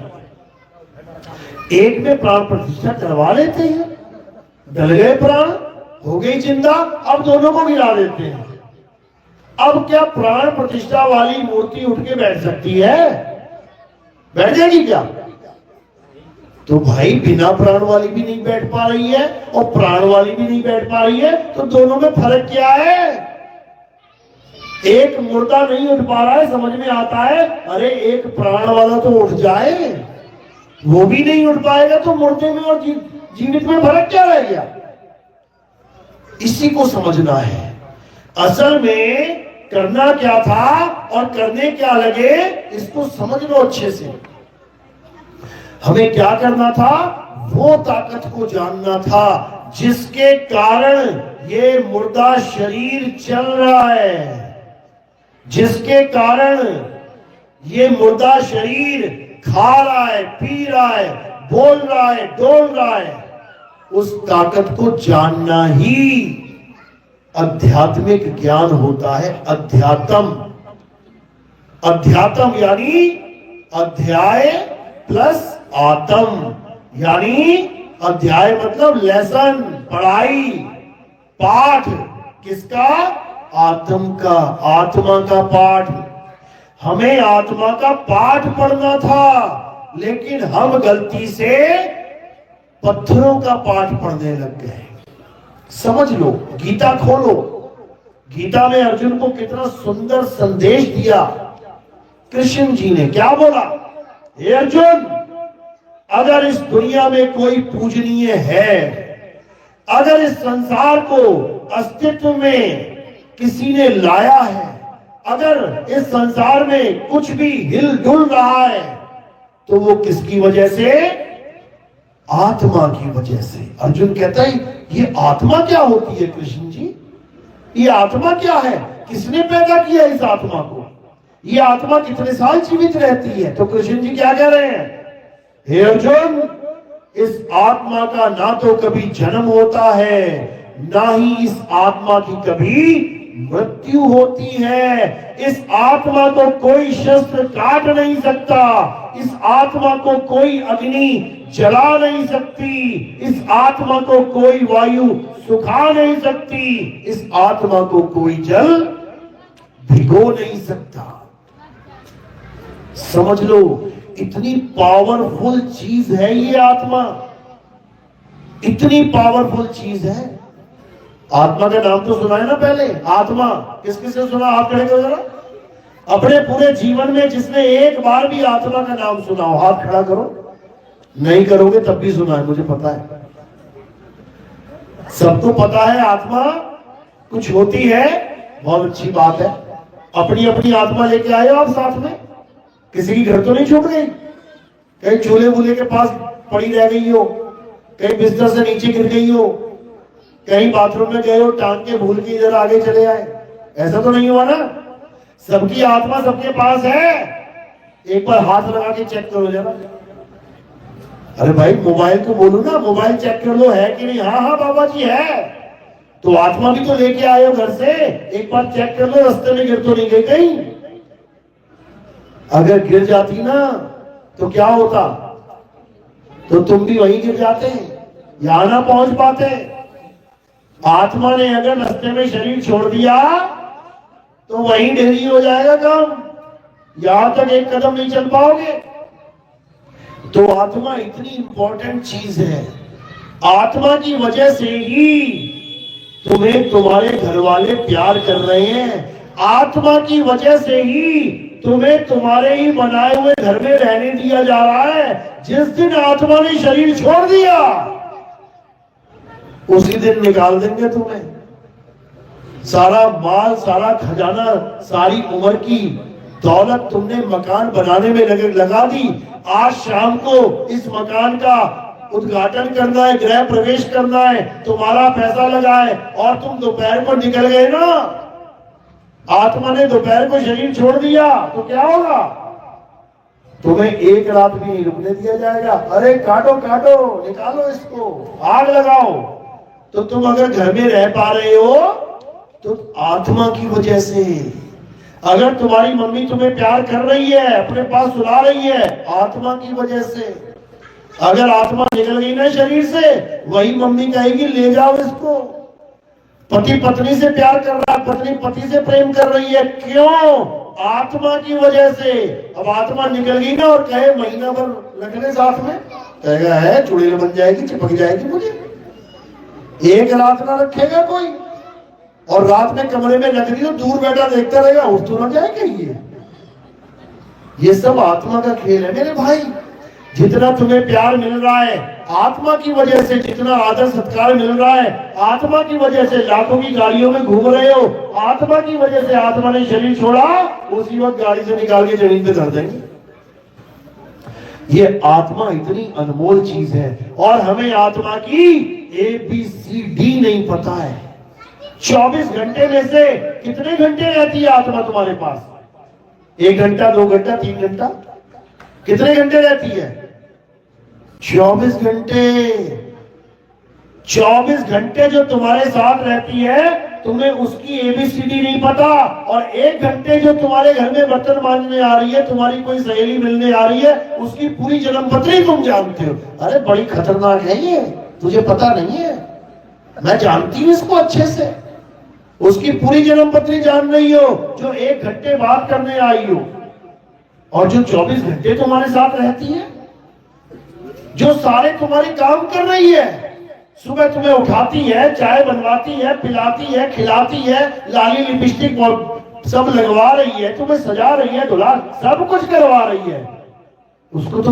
एक में प्राण प्रतिष्ठा करवा लेते हैं। डल गए प्राण, हो गई जिंदा, अब दोनों को मिला देते हैं। अब क्या प्राण प्रतिष्ठा वाली मूर्ति उठ के बैठ सकती है? बैठ जाएगी क्या? तो भाई बिना प्राण वाली भी नहीं बैठ पा रही है और प्राण वाली भी नहीं बैठ पा रही है, तो दोनों में फर्क क्या है? एक मुर्दा नहीं उठ पा रहा है, समझ में आता है, अरे एक प्राण वाला तो उठ जाए, वो भी नहीं उठ पाएगा, तो मुर्दे में और जीवित में फर्क क्या रह गया? इसी को समझना है। असल में करना क्या था और करने क्या लगे, इसको समझ लो अच्छे से। हमें क्या करना था, वो ताकत को जानना था जिसके कारण ये मुर्दा शरीर चल रहा है, जिसके कारण ये मुर्दा शरीर खा रहा है, पी रहा है, बोल रहा है, डोल रहा है। उस ताकत को जानना ही आध्यात्मिक ज्ञान होता है। अध्यात्म, अध्यात्म यानी अध्याय प्लस आत्म, यानी अध्याय मतलब लेसन, पढ़ाई, पाठ। किसका? आत्म का, आत्मा का पाठ। हमें आत्मा का पाठ पढ़ना था, लेकिन हम गलती से पत्थरों का पाठ पढ़ने लग गए। समझ लो, गीता खोलो, गीता में अर्जुन को कितना सुंदर संदेश दिया। कृष्ण जी ने क्या बोला, हे अर्जुन, अगर इस दुनिया में कोई पूजनीय है, अगर इस संसार को अस्तित्व में किसी ने लाया है, अगर इस संसार में कुछ भी हिल डुल रहा है, तो वो किसकी वजह से? आत्मा की वजह से। अर्जुन कहता है ये आत्मा क्या होती है कृष्ण जी? ये आत्मा क्या है? किसने पैदा किया इस आत्मा को? ये आत्मा कितने साल जीवित रहती है? तो कृष्ण जी क्या कह रहे हैं, हे अर्जुन, इस आत्मा का ना तो कभी जन्म होता है, ना ही इस आत्मा की कभी मृत्यु होती है। इस आत्मा को कोई शस्त्र काट नहीं सकता, इस आत्मा को कोई अग्नि जला नहीं सकती, इस आत्मा को कोई वायु सुखा नहीं सकती, इस आत्मा को कोई जल भिगो नहीं सकता। समझ लो, इतनी पावरफुल चीज है ये आत्मा, इतनी पावरफुल चीज है। आत्मा का नाम तो सुना है ना पहले? आत्मा किस किस ने सुना? हाथ खड़े करो जरा। अपने पूरे जीवन में जिसने एक बार भी आत्मा का नाम सुना हो, हाथ खड़ा करो। नहीं करोगे तब भी सुना है, मुझे पता है, सबको पता है आत्मा कुछ होती है। बहुत अच्छी बात है। अपनी अपनी आत्मा लेके आए हो आप साथ में? किसी की घर तो नहीं छूट गई? कहीं चूल्हे बूल्हे के पास पड़ी रह गई हो, कहीं बिस्तर से नीचे गिर गई हो, कहीं बाथरूम में गए हो, टांग के भूल के इधर आगे चले आए, ऐसा तो नहीं हुआ ना? सबकी आत्मा सबके पास है। एक बार हाथ लगा के चेक करो जरा। अरे भाई, मोबाइल को बोलो ना, मोबाइल चेक कर लो है कि नहीं। हाँ हाँ बाबा जी है। तो आत्मा भी तो लेके आए हो घर से, एक बार चेक कर लो रास्ते में गिर तो नहीं गई कहीं। अगर गिर जाती ना तो क्या होता? तो तुम भी वहीं गिर जाते, यहां ना पहुंच पाते। आत्मा ने अगर रास्ते में शरीर छोड़ दिया तो वहीं ढेरी हो जाएगा काम, यहां तक एक कदम नहीं चल पाओगे। तो आत्मा इतनी इंपॉर्टेंट चीज है। आत्मा की वजह से ही तुम्हें तुम्हारे घर वाले प्यार कर रहे हैं, आत्मा की वजह से ही तुम्हें तुम्हारे ही बनाए हुए घर में रहने दिया जा रहा है। जिस दिन आत्मा ने शरीर छोड़ दिया उसी दिन निकाल देंगे तुम्हें। सारा माल, सारा खजाना, सारी उम्र की दौलत तुमने मकान बनाने में लगा दी। आज शाम को इस मकान का उद्घाटन करना है, गृह प्रवेश करना है, तुम्हारा पैसा लगा है और तुम दोपहर को निकल गए ना, आत्मा ने दोपहर को शरीर छोड़ दिया तो क्या होगा? तुम्हें एक रात भी नहीं रुकने दिया जाएगा। अरे काटो काटो, निकालो इसको, आग लगाओ। तो तुम अगर घर में रह पा रहे हो तो आत्मा की वजह से। अगर तुम्हारी मम्मी तुम्हें प्यार कर रही है, अपने पास सुला रही है, आत्मा की वजह से। अगर आत्मा निकल गई ना शरीर से, वही मम्मी कहेगी ले जाओ इसको। पति पत्नी से प्यार कर रहा है, पत्नी पति से प्रेम कर रही है, क्यों? आत्मा की वजह से। अब आत्मा निकल गई ना और कहे महीना भर रखने साथ में, कहेगा है चुड़ैल बन जाएगी, चिपक जाएगी मुझे। एक रात ना रखेगा कोई, और रात में कमरे में रख दी तो दूर बैठा देखता रहेगा, उठ तो ना जाएगा। ये सब आत्मा का खेल है मेरे भाई। जितना तुम्हें प्यार मिल रहा है आत्मा की वजह से, जितना आदर सत्कार मिल रहा है आत्मा की वजह से, लाखों की गाड़ियों में घूम रहे हो आत्मा की वजह से, आत्मा ने शरीर छोड़ा उसी वक्त गाड़ी से निकाल के जमीन पे कर देंगे। ये आत्मा इतनी अनमोल चीज है और हमें आत्मा की ABCD नहीं पता है। 24 घंटे में से कितने घंटे रहती है आत्मा तुम्हारे पास? 1 घंटा, 2 घंटा, 3 घंटा? कितने घंटे रहती है? 24 घंटे। 24 घंटे जो तुम्हारे साथ रहती है तुम्हें उसकी ABCD नहीं पता। और 1 घंटे जो तुम्हारे घर में बर्तन मांजने आ रही है, तुम्हारी कोई सहेली मिलने आ रही है, उसकी पूरी जन्म पत्री तुम जानते हो। अरे बड़ी खतरनाक है ये, तुझे पता नहीं है? मैं जानती हूं इसको अच्छे से। उसकी पूरी जन्म पत्री जान रही हो जो 1 घंटे बात करने आई हो, और जो 24 घंटे तुम्हारे साथ रहती है, जो सारे तुम्हारे काम कर रही है। सुबह तुम्हें उठाती है, चाय बनवाती है, पिलाती है, खिलाती है, लाली लिपस्टिक सब लगवा रही है, तुम्हें सजा रही है, दुल्हा सब कुछ करवा रही है। उसको तुम